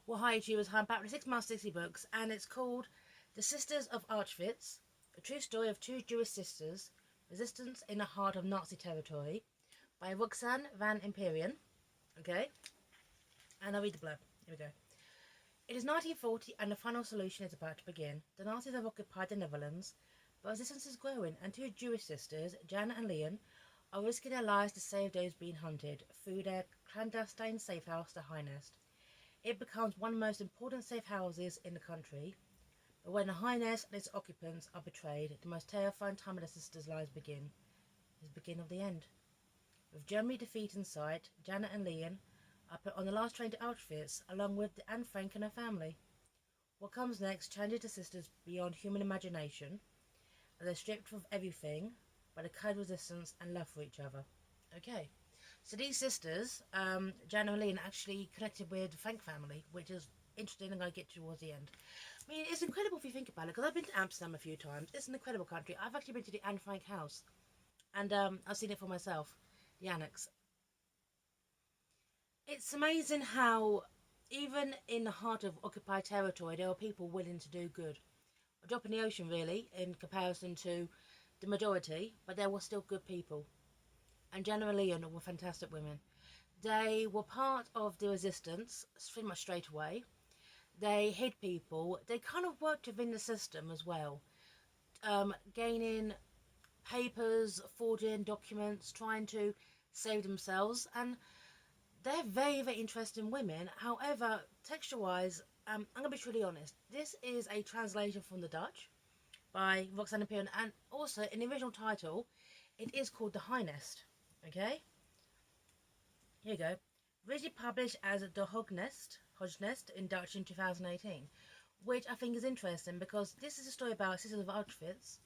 Well, hi YouTubers, I'm back with 6 months 60 books, and it's called The Sisters of Auschwitz, a true story of two Jewish sisters, resistance in the heart of Nazi territory, by Roxane van Iperen. Okay, and I'll read the blurb. Here we go. It is 1940 and the final solution is about to begin. The Nazis have occupied the Netherlands, but resistance is growing, and two Jewish sisters, Jana and Leon, are risking their lives to save those being hunted through their clandestine safe house, the High Nest. It becomes one of the most important safe houses in the country, but when the High Nest and its occupants are betrayed, the most terrifying time of the sisters' lives begin. It is the beginning of the end. With Germany defeat in sight, Janet and Leon are put on the last train to Auschwitz, along with Anne Frank and her family. What comes next changes the sisters beyond human imagination, and they're stripped of everything but a kind resistance and love for each other. Okay, so these sisters, Jana and Leon, actually connected with the Frank family, which is interesting, and I get towards the end. I mean, it's incredible if you think about it, because I've been to Amsterdam a few times. It's an incredible country. I've actually been to the Anne Frank house, and I've seen it for myself, the annex. It's amazing how, even in the heart of occupied territory, there are people willing to do good. A drop in the ocean, really, in comparison to the majority, but there were still good people. And Jenna and Leon were fantastic women. They were part of the resistance pretty much straight away. They hid people. They kind of worked within the system as well, gaining papers, forging documents, trying to save themselves. And they're very, very interesting women. However, texture-wise, I'm going to be truly honest. This is a translation from the Dutch by Roxane van Iperen, and also in the original title, it is called The High Nest. Okay, here you go. Originally published as The Hognest in Dutch in 2018, which I think is interesting because this is a story about Sisters of Auschwitz,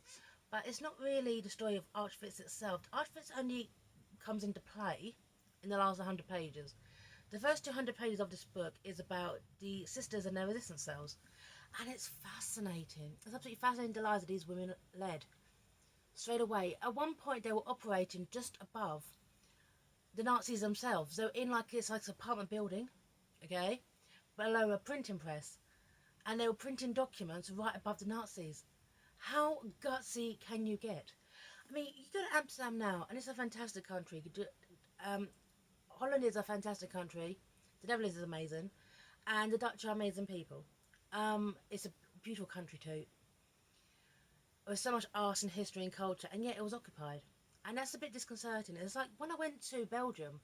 but it's not really the story of Auschwitz itself. Auschwitz only comes into play in the last 100 pages. The first 200 pages of this book is about the sisters and their resistance cells, and it's fascinating. It's absolutely fascinating the lives that these women led. Straight away, at one point they were operating just above the Nazis themselves. So in it's like an apartment building, okay, below a printing press, and they were printing documents right above the Nazis. How gutsy can you get? I mean, you go to Amsterdam now, and it's a fantastic country. Holland is a fantastic country. The Netherlands is amazing, and the Dutch are amazing people. It's a beautiful country too. There's so much art and history and culture, and yet it was occupied. And that's a bit disconcerting. It's like when I went to Belgium,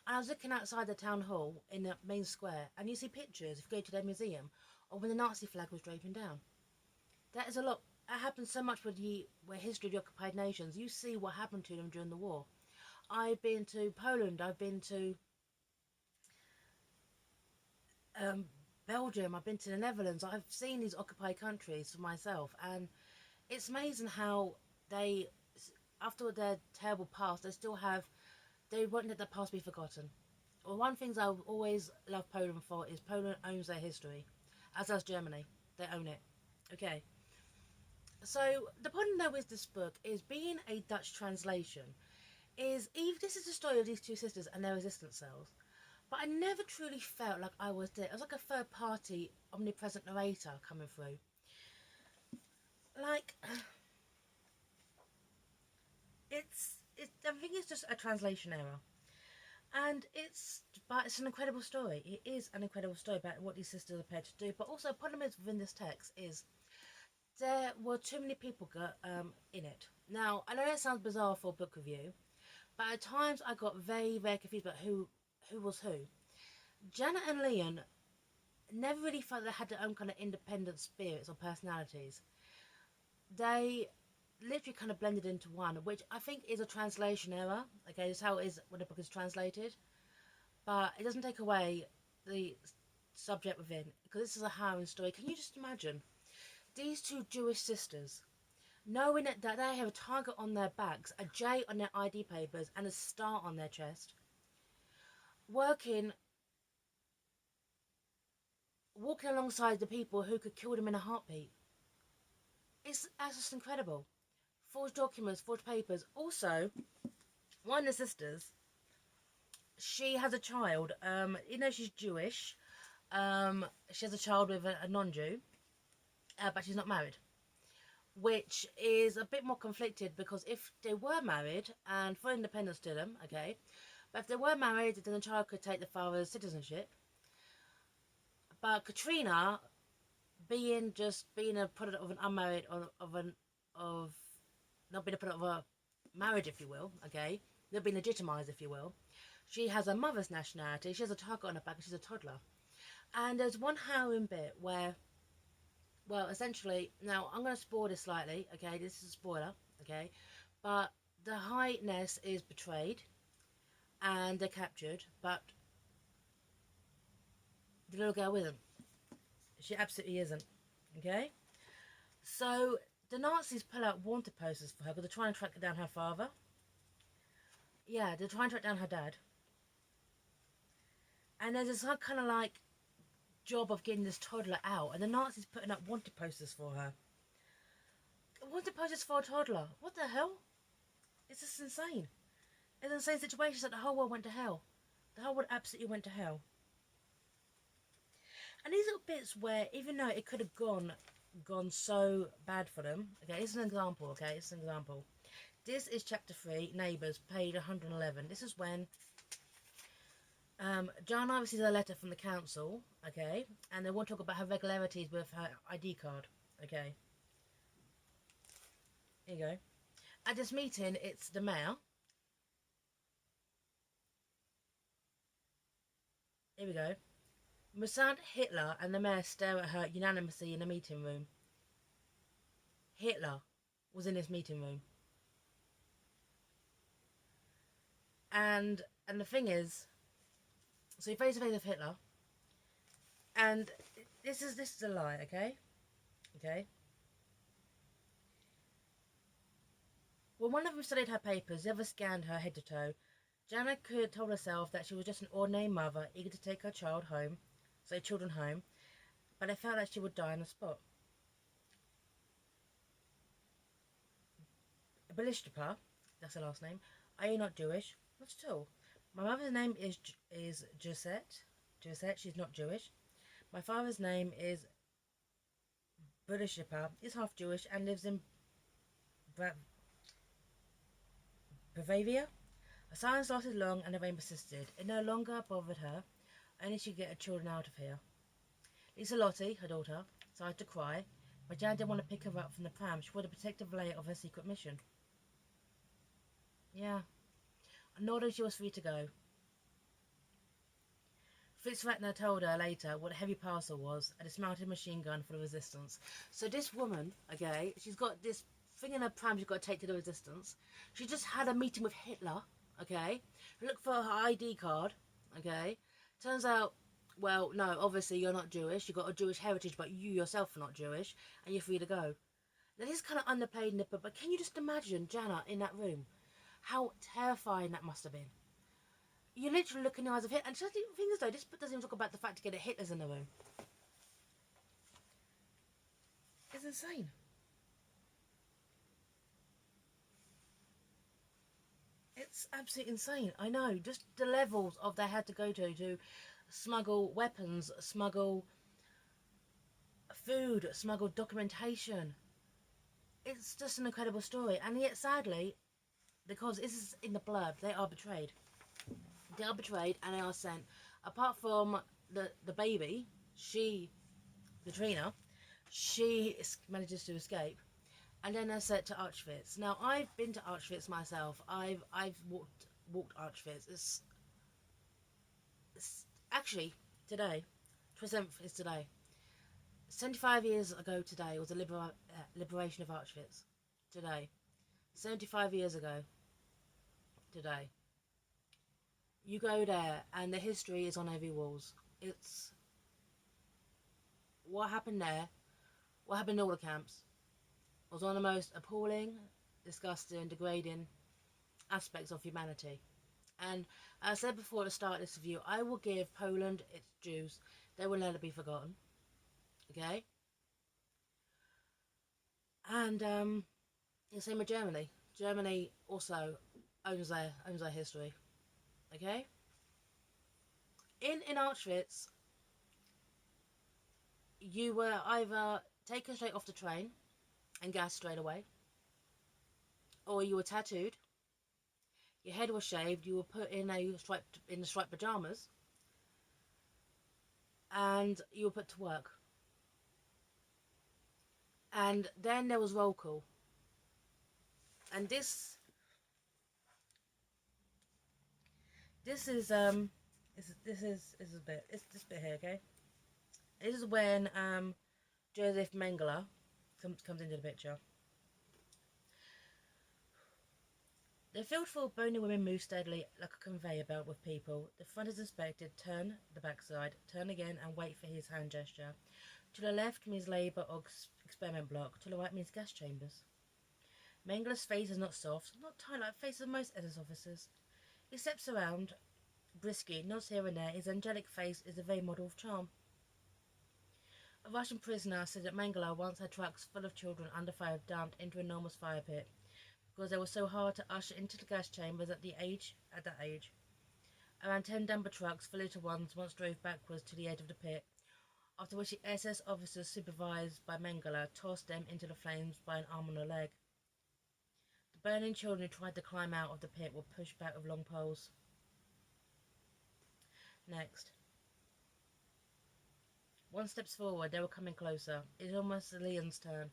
and I was looking outside the town hall in the main square, and you see pictures, if you go to their museum, of when the Nazi flag was draping down. That is a lot. That happens so much with the history of the occupied nations. You see what happened to them during the war. I've been to Poland, I've been to Belgium, I've been to the Netherlands. I've seen these occupied countries for myself, and it's amazing how they, after their terrible past, they won't let their past be forgotten. Well, one thing I always love Poland for is Poland owns their history, as does Germany. They own it. Okay. So the problem though with this book is being a Dutch translation is Eve. This is the story of these two sisters and their resistance cells. But I never truly felt like I was there. It was like a third party omnipresent narrator coming through. Like I think it's just a translation error. But it's an incredible story. It is an incredible story about what these sisters are prepared to do. But also, a problem is within this text is there were too many people in it. Now, I know that sounds bizarre for a book review, but at times I got very, very confused about who was who. Janet and Leon never really felt they had their own kind of independent spirits or personalities. They literally kind of blended into one, which I think is a translation error. Okay, that's how it is when a book is translated, but it doesn't take away the subject within, because this is a harrowing story. Can you just imagine these two Jewish sisters knowing that they have a target on their backs, a J on their ID papers, and a star on their chest, walking alongside the people who could kill them in a heartbeat? That's just incredible. Forged documents, forged papers. Also, one of the sisters, she has a child. She's Jewish. She has a child with a non-Jew, but she's not married, which is a bit more conflicted because if they were married and full independence to them, okay, but if they were married, then the child could take the father's citizenship. But Katrina, being a product of an unmarried of not being a product of a marriage, if you will, okay, not being legitimised, if you will. She has a mother's nationality. She has a target on her back, and she's a toddler. And there's one harrowing bit where, well, essentially, now I'm going to spoil this slightly, okay? This is a spoiler, okay? But the highness is betrayed and they're captured, but the little girl isn't. She absolutely isn't, okay? So the Nazis pull out wanted posters for her because they're trying to track down her father. Yeah, they're trying to track down her dad. And there's this kind of like job of getting this toddler out, and the Nazis putting up wanted posters for her. Wanted posters for a toddler? What the hell? It's just insane. It's an insane situation that the whole world went to hell. The whole world absolutely went to hell. And these little bits where, even though it could have gone so bad for them, okay, it's an example, okay, it's an example. This is chapter 3, Neighbours, page 111. This is when Jana receives a letter from the council, okay, and they want to talk about her regularities with her ID card, okay. Here you go. At this meeting, it's the mayor. Here we go. Mossad, Hitler, and the mayor stare at her unanimously in the meeting room. Hitler was in this meeting room. And the thing is, so you're face to face with Hitler, and this is a lie, okay? Okay. When one of them studied her papers, the other scanned her head to toe. Jana could told herself that she was just an ordinary mother, eager to take her children home, but it felt like she would die on the spot. Belishtipa, that's her last name. Are you not Jewish? Not at all. My mother's name is Josette. Josette, she's not Jewish. My father's name is Belishtipa, is half Jewish and lives in Bavaria. The silence lasted long and the rain persisted. It no longer bothered her, only she could get her children out of here. Lisa Lottie, her daughter, started to cry, but Jan didn't want to pick her up from the pram. She wanted a protective layer of her secret mission. Yeah. Nor that she was free to go. Fritz Ratner told her later what a heavy parcel was, a dismounted machine gun for the resistance. So this woman, okay, she's got this thing in her pram she's got to take to the resistance. She just had a meeting with Hitler, okay, looked for her ID card, okay. Turns out, well, no, obviously you're not Jewish, you've got a Jewish heritage, but you yourself are not Jewish, and you're free to go. Now this is kind of underplayed in the book, but can you just imagine Jana in that room? How terrifying that must have been. You literally look in the eyes of Hitler, and just the thing is though, this book doesn't even talk about the fact that Hitler's in the room. It's insane. It's absolutely insane. I know, just the levels of they had to go to smuggle weapons, smuggle food, smuggle documentation. It's just an incredible story, and yet sadly, because this is in the blurb, they are betrayed. They are betrayed and they are sent. Apart from the baby, Katrina, she manages to escape, and then they're sent to Auschwitz. Now I've been to Auschwitz myself. I've walked Auschwitz. It's actually today, 27th is today. 75 years ago today was the liberation of Auschwitz. Today, 75 years ago today. You go there and the history is on every walls. It's what happened there, what happened in all the camps, was one of the most appalling, disgusting, degrading aspects of humanity. And as I said before at the start of this review, I will give Poland its dues. They will never be forgotten. Okay? And the same with Germany. Germany also owns their history. Okay? In Auschwitz, you were either taken straight off the train and gassed straight away, or you were tattooed, your head was shaved, you were put in the striped pajamas, and you were put to work. And then there was roll call. And this is a bit, it's this bit here, okay? This is when Joseph Mengele comes into the picture. The field full of bony women moves steadily like a conveyor belt with people. The front is inspected, turn the backside, turn again and wait for his hand gesture. To the left means labour or experiment block, to the right means gas chambers. Mengele's face is not soft, not tight like the faces of most SS officers. He steps around, briskly, nods here and there. His angelic face is a very model of charm. A Russian prisoner said that Mengele once had trucks full of children under fire dumped into an enormous fire pit because they were so hard to usher into the gas chambers at that age. Around 10 dumper trucks, full little ones, once drove backwards to the edge of the pit, after which the SS officers supervised by Mengele tossed them into the flames by an arm and a leg. The burning children who tried to climb out of the pit were pushed back with long poles. Next. One steps forward, they were coming closer. It is almost the Leon's turn.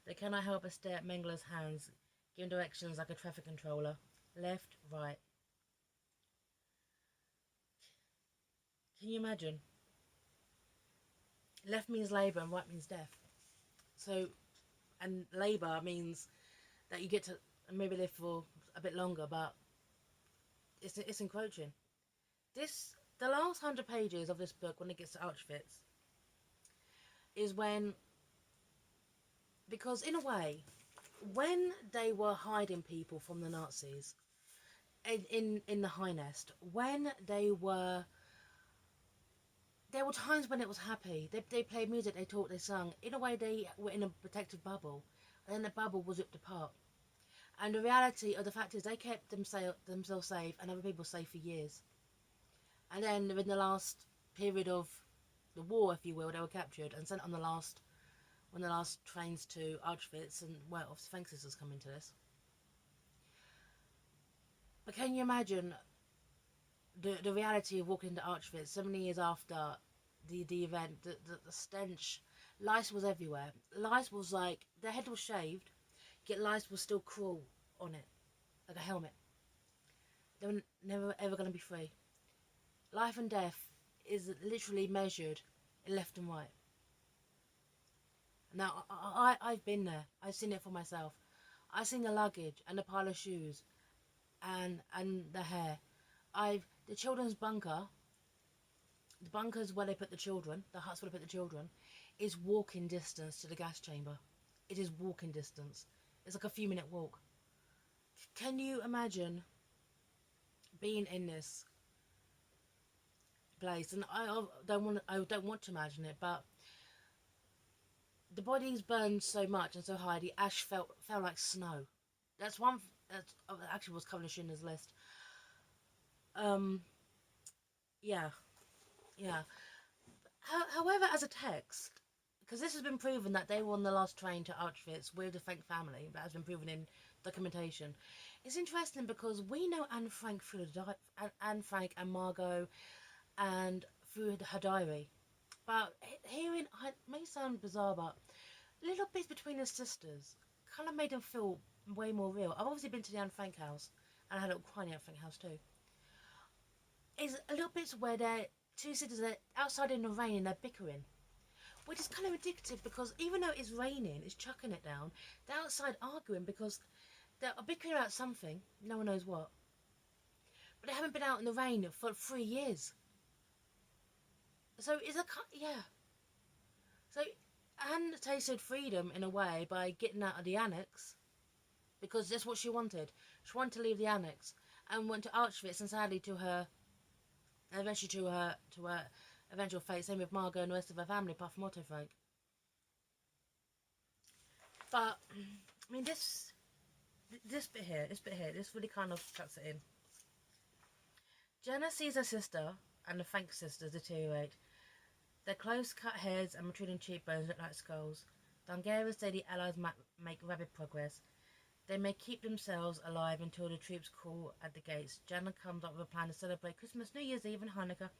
They cannot help but stare at Mengele's hands, giving directions like a traffic controller. Left, right. Can you imagine? Left means labour and right means death. So, and labour means that you get to maybe live for a bit longer, but it's encroaching. The last 100 pages of this book, when it gets to Auschwitz, is when, because in a way, when they were hiding people from the Nazis in the high nest, when there were times when it was happy. They played music, they talked, they sung. In a way, they were in a protected bubble, and then the bubble was ripped apart. And the reality of the fact is, they kept themselves safe and other people safe for years. And then in the last period of the war, if you will, they were captured and sent on the last trains to Auschwitz. And well, obviously, thanks Sisters come into this. But can you imagine the reality of walking into Auschwitz so many years after the event? The stench, lice was everywhere. Lice was like, their head was shaved, yet lice was still crawl on it like a helmet. They were never ever going to be free. Life and death is literally measured in left and right. Now, I've been there. I've seen it for myself. I've seen the luggage and the pile of shoes and the hair. The children's bunker, the bunkers where they put the children, the huts where they put the children, is walking distance to the gas chamber. It is walking distance. It's like a few minute walk. Can you imagine being in this place? And I don't want to imagine it, but the bodies burned so much and so high, the ash fell like snow. That's actually was covered in Schindler's List. Yeah. However, as a text, because this has been proven that they were on the last train to Auschwitz with the Frank family, that has been proven in documentation. It's interesting because we know Anne Frank through Anne Frank and Margot, and through her diary. But hearing, it may sound bizarre, but little bits between the sisters kind of made them feel way more real. I've obviously been to the Anne Frank house, and I had a little cry in the Anne Frank house too. It's a little bit where they're two sisters are outside in the rain and they're bickering, which is kind of addictive because even though it's raining, it's chucking it down, they're outside arguing because they're bickering about something, no one knows what. But they haven't been out in the rain for 3 years. So So Anne tasted freedom in a way by getting out of the annex, because that's what she wanted. She wanted to leave the annex and went to Auschwitz, and sadly eventually to her eventual fate. Same with Margot and the rest of her family, apart from Otto Frank. But I mean, this bit here, this really kind of cuts it in. Jenna sees her sister and the Frank sisters deteriorate. Their close-cut heads and protruding cheekbones look like skulls. The Hungarians say the Allies make rapid progress. They may keep themselves alive until the troops call at the gates. Jana comes up with a plan to celebrate Christmas, New Year's Eve and Hanukkah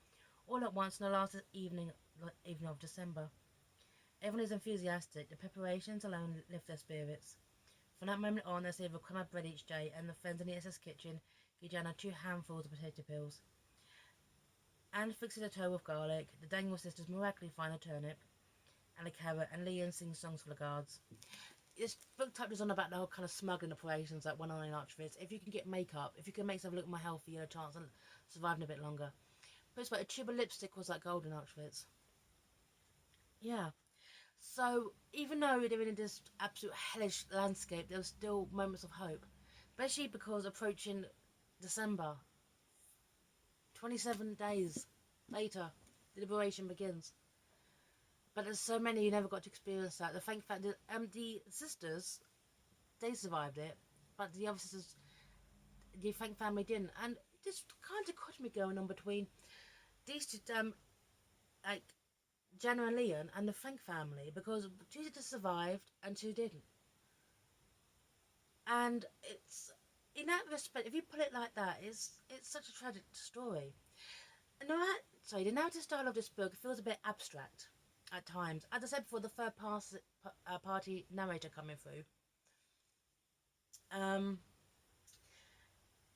all at once on the last evening of December. Everyone is enthusiastic. The preparations alone lift their spirits. From that moment on, they save a crumb of bread each day, and the friends in the SS kitchen give Jana 2 handfuls of potato peels. Anne fixes a toe with garlic. The Daniel sisters miraculously find a turnip and a carrot, and Leon sings songs for the guards. This book touches on about the whole kind of smuggling operations that went on in Auschwitz. If you can get makeup, if you can make yourself look more healthy, you have a chance of surviving a bit longer. But it's like a tube of lipstick was like gold in Auschwitz. Yeah. So even though we were in this absolute hellish landscape, there were still moments of hope. Especially because approaching December, 27 days later, the liberation begins. But there's so many who never got to experience that. The sisters, they survived it, but the other sisters, the Frank family didn't. And this kind of dichotomy going on between these two, like Jenna and Leon and the Frank family, because 2 sisters survived and 2 didn't. And it's, in that respect, if you put it like that, it's such a tragic story. And the narrative style of this book feels a bit abstract at times. As I said before, the third party narrator coming through.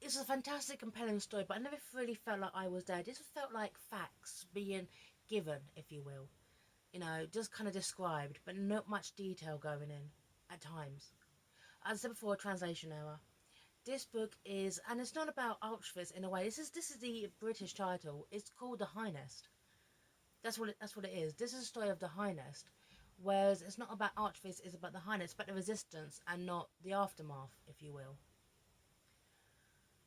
It's a fantastic, compelling story, but I never really felt like I was there. This felt like facts being given, if you will. You know, just kind of described, but not much detail going in at times. As I said before, translation error. This book is, and it's not about Auschwitz in a way. This is the British title. It's called The High Nest. That's what it is. This is a story of the High Nest, whereas it's not about Auschwitz. It's about the High Nest, it's about the resistance and not the aftermath, if you will.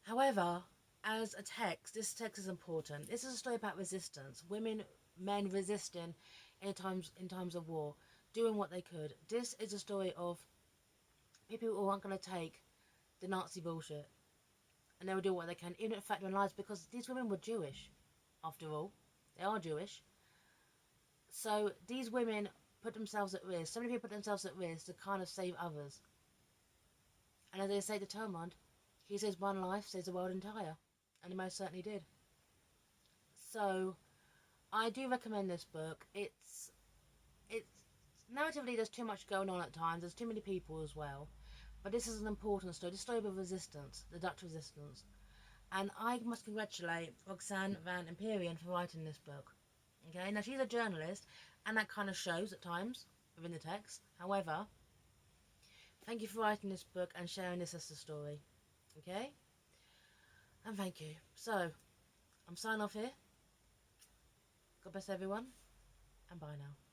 However, as a text, this text is important. This is a story about resistance. Women, men resisting in times of war, doing what they could. This is a story of people who aren't going to take the Nazi bullshit, and they will do what they can, even if fact their lives, because these women were Jewish, after all. They are Jewish. So these women put themselves at risk. So many people put themselves at risk to kind of save others. And as they say to Talmud, he says one life saves the world entire. And he most certainly did. So I do recommend this book. It's narratively, there's too much going on at times. There's too many people as well. But this is an important story. The story of resistance, the Dutch resistance. And I must congratulate Roxane van Iperen for writing this book. Okay, now she's a journalist, and that kind of shows at times within the text. However, thank you for writing this book and sharing this as a story. Okay? And thank you. So, I'm signing off here. God bless everyone, and bye now.